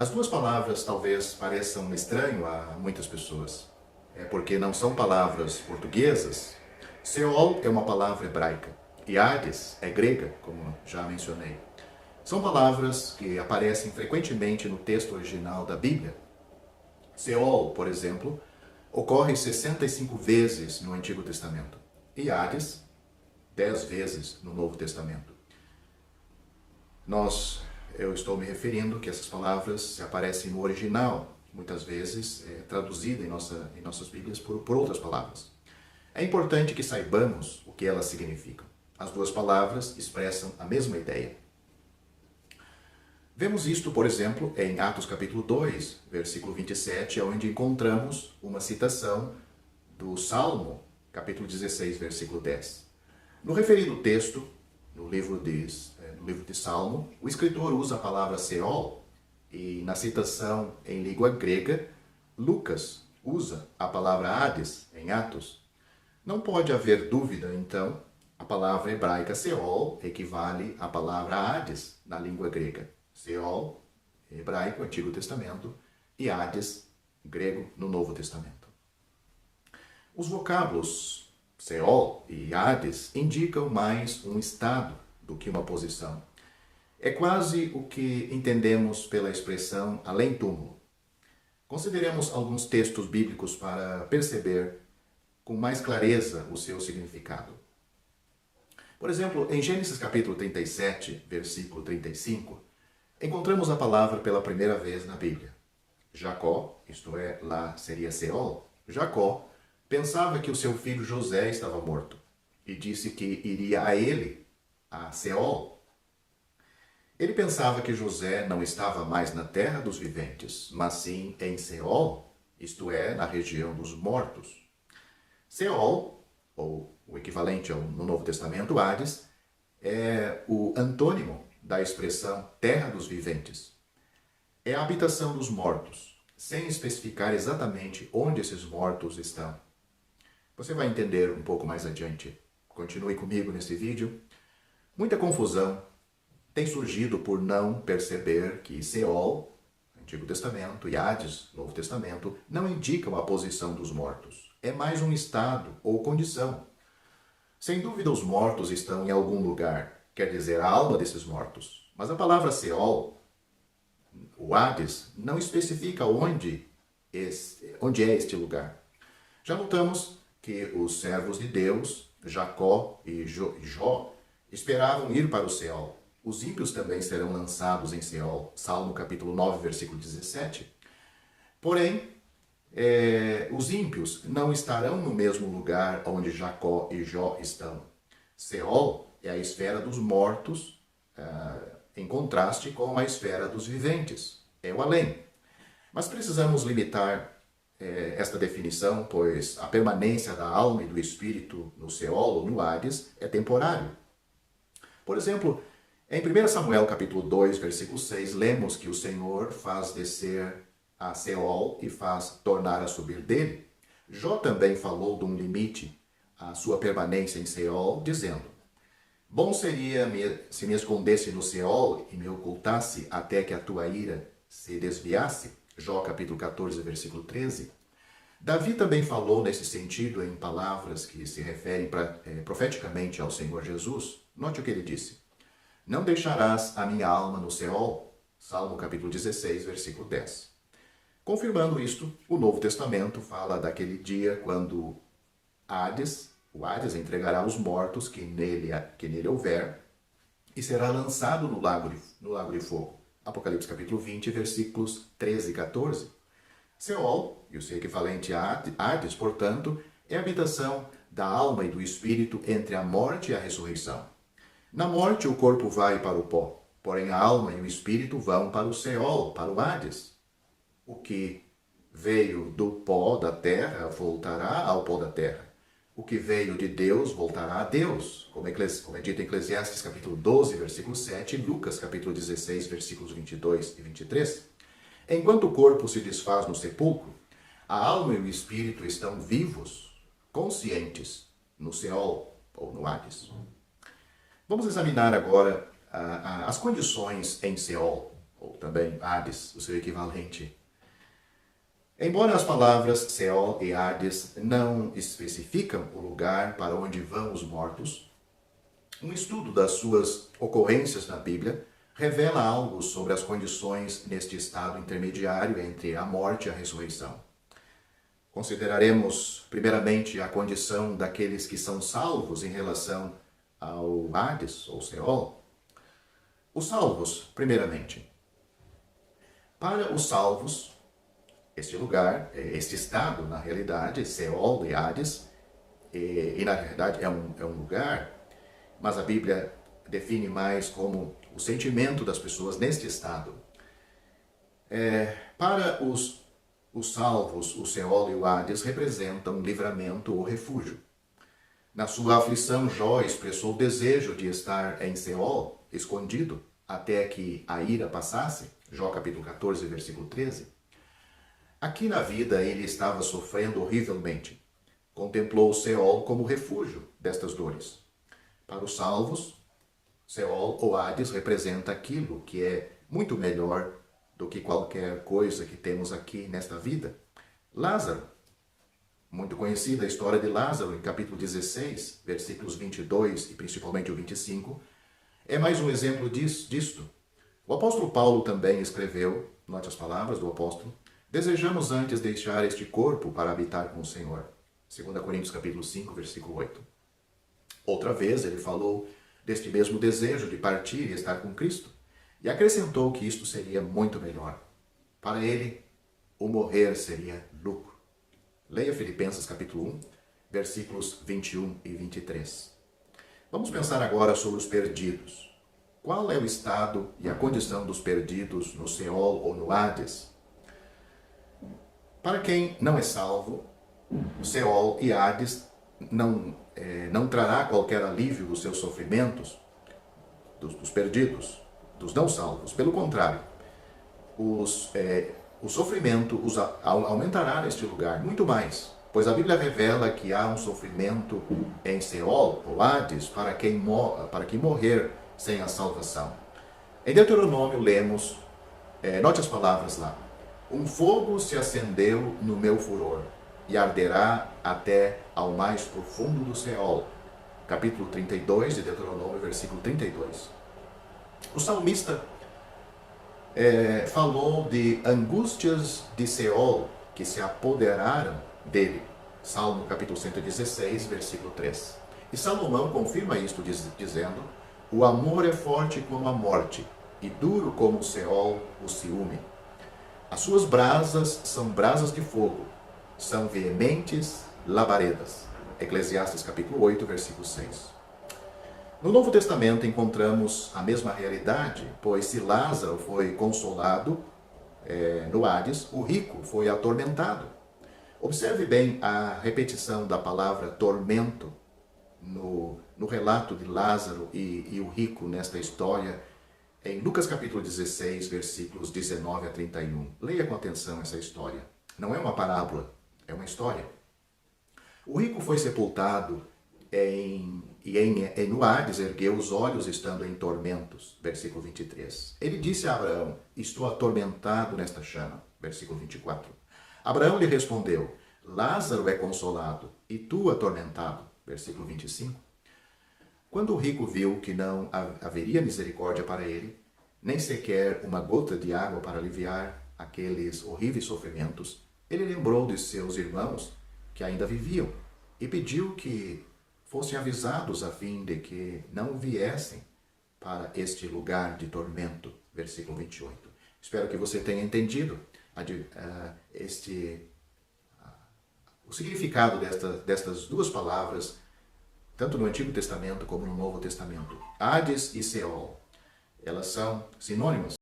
As duas palavras talvez pareçam estranho a muitas pessoas. É porque não são palavras portuguesas. Seol é uma palavra hebraica e Hades é grega, como já mencionei. São palavras que aparecem frequentemente no texto original da Bíblia. Seol, por exemplo, ocorre 65 vezes no Antigo Testamento e Hades 10 vezes no Novo Testamento. Eu estou me referindo que essas palavras aparecem no original, muitas vezes traduzida em nossas Bíblias por outras palavras. É importante que saibamos o que elas significam. As duas palavras expressam a mesma ideia. Vemos isto, por exemplo, em Atos capítulo 2, versículo 27, onde encontramos uma citação do Salmo, capítulo 16, versículo 10. No referido texto, no livro de Salmo, o escritor usa a palavra Seol e na citação em língua grega, Lucas usa a palavra Hades em Atos. Não pode haver dúvida, então, a palavra hebraica Seol equivale à palavra Hades na língua grega. Seol, hebraico, Antigo Testamento, e Hades, grego, no Novo Testamento. Os vocábulos Seol e Hades indicam mais um estado do que uma posição. É quase o que entendemos pela expressão além-túmulo. Consideremos alguns textos bíblicos para perceber com mais clareza o seu significado. Por exemplo, em Gênesis capítulo 37, versículo 35, encontramos a palavra pela primeira vez na Bíblia. Jacó, isto é, lá seria Seol, Jacó pensava que o seu filho José estava morto e disse que iria a ele, a Seol. Ele pensava que José não estava mais na terra dos viventes, mas sim em Seol, isto é, na região dos mortos. Seol, ou o equivalente no Novo Testamento, Hades, é o antônimo da expressão terra dos viventes. É a habitação dos mortos, sem especificar exatamente onde esses mortos estão. Você vai entender um pouco mais adiante. Continue comigo nesse vídeo. Muita confusão tem surgido por não perceber que Seol, Antigo Testamento, e Hades, Novo Testamento, não indicam a posição dos mortos. É mais um estado ou condição. Sem dúvida, os mortos estão em algum lugar, quer dizer, a alma desses mortos. Mas a palavra Seol, o Hades, não especifica onde é este lugar. Já notamos que os servos de Deus, Jacó e Jó, esperavam ir para o Seol. Os ímpios também serão lançados em Seol. Salmo capítulo 9, versículo 17. Porém, os ímpios não estarão no mesmo lugar onde Jacó e Jó estão. Seol é a esfera dos mortos, em contraste com a esfera dos viventes. É o além. Mas precisamos limitar esta definição, pois a permanência da alma e do espírito no Seol ou no Hades é temporário. Por exemplo, em 1 Samuel capítulo 2, versículo 6, lemos que o Senhor faz descer a Seol e faz tornar a subir dele. Jó também falou de um limite à sua permanência em Seol, dizendo: bom seria se me escondesse no Seol e me ocultasse até que a tua ira se desviasse. Jó capítulo 14, versículo 13. Davi também falou nesse sentido em palavras que se referem profeticamente ao Senhor Jesus. Note o que ele disse: não deixarás a minha alma no Seol. Salmo capítulo 16, versículo 10. Confirmando isto, o Novo Testamento fala daquele dia quando o Hades entregará os mortos que nele houver e será lançado no lago de fogo. Apocalipse capítulo 20, versículos 13 e 14. Seol, e o seu equivalente a Hades, portanto, é a habitação da alma e do espírito entre a morte e a ressurreição. Na morte, o corpo vai para o pó, porém a alma e o espírito vão para o Seol, para o Hades. O que veio do pó da terra voltará ao pó da terra. O que veio de Deus voltará a Deus, como é dito em Eclesiastes capítulo 12, versículo 7, e Lucas capítulo 16, versículos 22 e 23. Enquanto o corpo se desfaz no sepulcro, a alma e o espírito estão vivos, conscientes, no Seol ou no Hades. Vamos examinar agora as condições em Seol. ou também Hades, o seu equivalente. Embora as palavras Seol e Hades não especificam o lugar para onde vão os mortos, um estudo das suas ocorrências na Bíblia revela algo sobre as condições neste estado intermediário entre a morte e a ressurreição. Consideraremos, primeiramente, a condição daqueles que são salvos em relação ao Hades, ou Seol. Os salvos, primeiramente. Para os salvos, este lugar, este estado, na realidade, Seol e Hades, e na realidade é um lugar, mas a Bíblia define mais como o sentimento das pessoas neste estado. Para os salvos, o Seol e o Hades representam livramento ou refúgio. Na sua aflição, Jó expressou o desejo de estar em Seol, escondido, até que a ira passasse. Jó capítulo 14, versículo 13. Aqui na vida ele estava sofrendo horrivelmente. Contemplou o Seol como refúgio destas dores. Para os salvos, Seol ou Hades representa aquilo que é muito melhor do que qualquer coisa que temos aqui nesta vida. Lázaro, muito conhecida a história de Lázaro em capítulo 16, versículos 22 e principalmente o 25, é mais um exemplo disto. O apóstolo Paulo também escreveu, note as palavras do apóstolo: desejamos antes deixar este corpo para habitar com o Senhor. 2 Coríntios capítulo 5, versículo 8. Outra vez ele falou deste mesmo desejo de partir e estar com Cristo, e acrescentou que isto seria muito melhor. Para ele, o morrer seria lucro. Leia Filipenses capítulo 1, versículos 21 e 23. Vamos pensar agora sobre os perdidos. Qual é o estado e a condição dos perdidos no Seol ou no Hades? Para quem não é salvo, o Seol e Hades não trará qualquer alívio dos seus sofrimentos, dos perdidos, dos não salvos. Pelo contrário, o sofrimento aumentará neste lugar, muito mais, pois a Bíblia revela que há um sofrimento em Seol ou Hades para quem morrer sem a salvação. Em Deuteronômio lemos, note as palavras lá: um fogo se acendeu no meu furor e arderá até ao mais profundo do Seol. Capítulo 32 de Deuteronômio, versículo 32. O salmista falou de angústias de Seol que se apoderaram dele. Salmo capítulo 116, versículo 3. E Salomão confirma isto dizendo: o amor é forte como a morte, e duro como o Seol, o ciúme. As suas brasas são brasas de fogo, são veementes labaredas. Eclesiastes capítulo 8, versículo 6. No Novo Testamento encontramos a mesma realidade, pois se Lázaro foi consolado no Hades, o rico foi atormentado. Observe bem a repetição da palavra tormento no relato de Lázaro e o rico nesta história, em Lucas capítulo 16, versículos 19 a 31. Leia com atenção essa história. Não é uma parábola, é uma história. O rico foi sepultado no Hades ergueu os olhos estando em tormentos. Versículo 23. Ele disse a Abraão: estou atormentado nesta chama. Versículo 24. Abraão lhe respondeu: Lázaro é consolado, e tu atormentado. Versículo 25. Quando o rico viu que não haveria misericórdia para ele, nem sequer uma gota de água para aliviar aqueles horríveis sofrimentos, ele lembrou de seus irmãos que ainda viviam e pediu que fossem avisados a fim de que não viessem para este lugar de tormento. Versículo 28. Espero que você tenha entendido o significado destas duas palavras, tanto no Antigo Testamento como no Novo Testamento. Hades e Seol, elas são sinônimas.